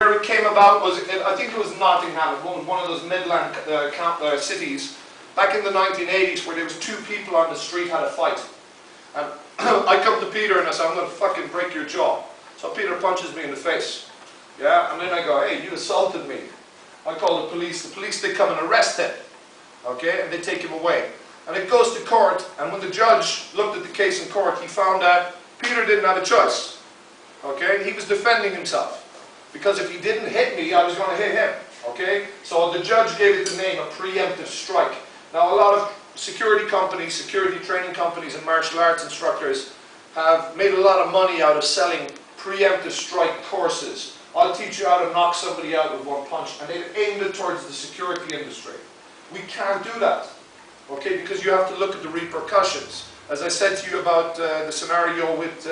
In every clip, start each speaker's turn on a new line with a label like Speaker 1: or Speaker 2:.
Speaker 1: Where it came about was, I think it was Nottingham, one of those Midland cities, back in the 1980s, where there was two people on the street had a fight. And I come to Peter and I say, I'm going to fucking break your jaw. So Peter punches me in the face. Yeah, and then I go, hey, you assaulted me. I call the police. The police, they come and arrest him. Okay, and they take him away. And it goes to court, and when the judge looked at the case in court, he found that Peter didn't have a choice. Okay, he was defending himself. Because if he didn't hit me, I was going to hit him. Okay, so the judge gave it the name a preemptive strike. Now a lot of security companies, security training companies and martial arts instructors have made a lot of money out of selling preemptive strike courses. I'll teach you how to knock somebody out with one punch, and they've aimed it towards the security industry. We can't do that, okay, because you have to look at the repercussions. As I said to you about the scenario with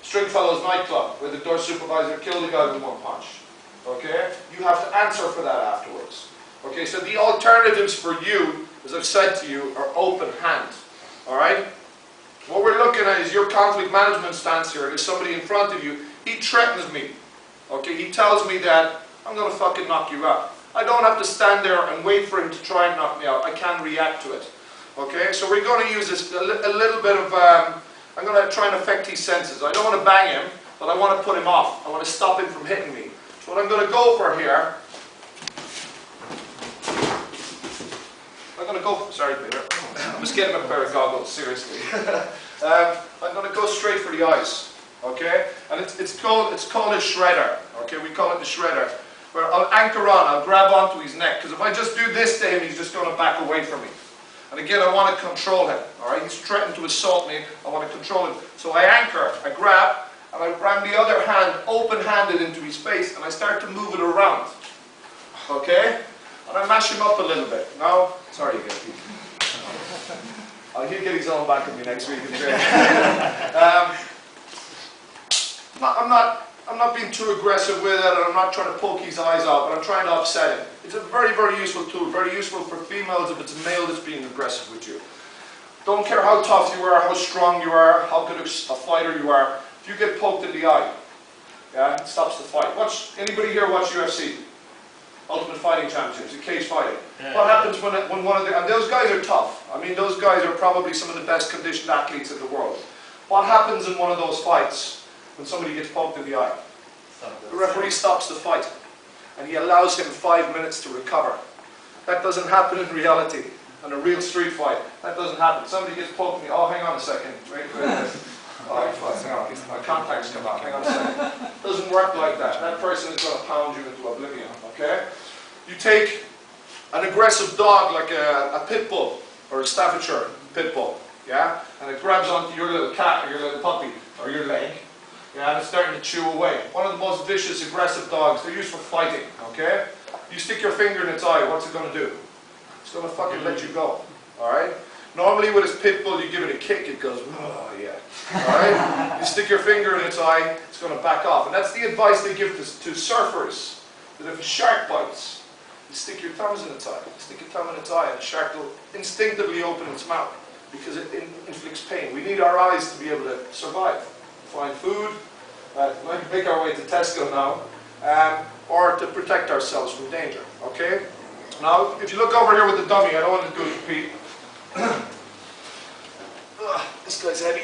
Speaker 1: Stringfellows nightclub, where the door supervisor killed a guy with one punch, okay, you have to answer for that afterwards. Okay, so the alternatives for you, as I've said to you, are open hand, alright? What we're looking at is your conflict management stance here. There's somebody in front of you, he threatens me, okay, he tells me that I'm going to fucking knock you out. I don't have to stand there and wait for him to try and knock me out. I can react to it. Okay, so we're going to use this a little bit of, I'm going to try and affect his senses. I don't want to bang him, but I want to put him off. I want to stop him from hitting me. So what I'm going to go for here, I'm going to go, sorry Peter, I was getting a pair of goggles, seriously. I'm going to go straight for the eyes. Okay, and it's called a shredder. Okay, we call it the shredder. Where I'll anchor on, I'll grab onto his neck, because if I just do this to him, he's just going to back away from me. And again, I want to control him. Alright, he's threatened to assault me, I want to control him. So I anchor, I grab, and I ram the other hand open-handed into his face, and I start to move it around. Okay? And I mash him up a little bit. Now, sorry again, Pete. He'll get his own back at me next week. I'm not being too aggressive with it, and I'm not trying to poke his eyes out, but I'm trying to upset him. It's a very, very useful tool, very useful for females if it's a male that's being aggressive with you. Don't care how tough you are, how strong you are, how good a fighter you are. If you get poked in the eye, yeah, it stops the fight. Anybody here watch UFC? Ultimate Fighting Championships, cage fighting. Yeah. What happens when one of the, and those guys are tough. I mean, those guys are probably some of the best conditioned athletes in the world. What happens in one of those fights when somebody gets poked in the eye? The referee stops the fight, and he allows him 5 minutes to recover. That doesn't happen in reality. In a real street fight, that doesn't happen. Somebody gets poked me, oh, hang on a second, wait. Oh, hang on, my contacts come out, hang on a second. It doesn't work like that. That person is going to pound you into oblivion, okay? You take an aggressive dog like a pit bull, or a Staffordshire pit bull, yeah? And it grabs onto your little cat, or your little puppy, or your leg, yeah, and it's starting to chew away. One of the most vicious, aggressive dogs, they're used for fighting, okay? You stick your finger in its eye, what's it going to do? It's going to fucking let you go, alright? Normally with this pit bull, you give it a kick, it goes, oh yeah, alright? You stick your finger in its eye, it's going to back off. And that's the advice they give to surfers, that if a shark bites, you stick your thumbs in its eye. You stick your thumb in its eye, and the shark will instinctively open its mouth, because it inflicts pain. We need our eyes to be able to survive, find food, make our way to Tesco now, or to protect ourselves from danger, okay? Now, if you look over here with the dummy, I don't want to do it, Pete. This guy's heavy.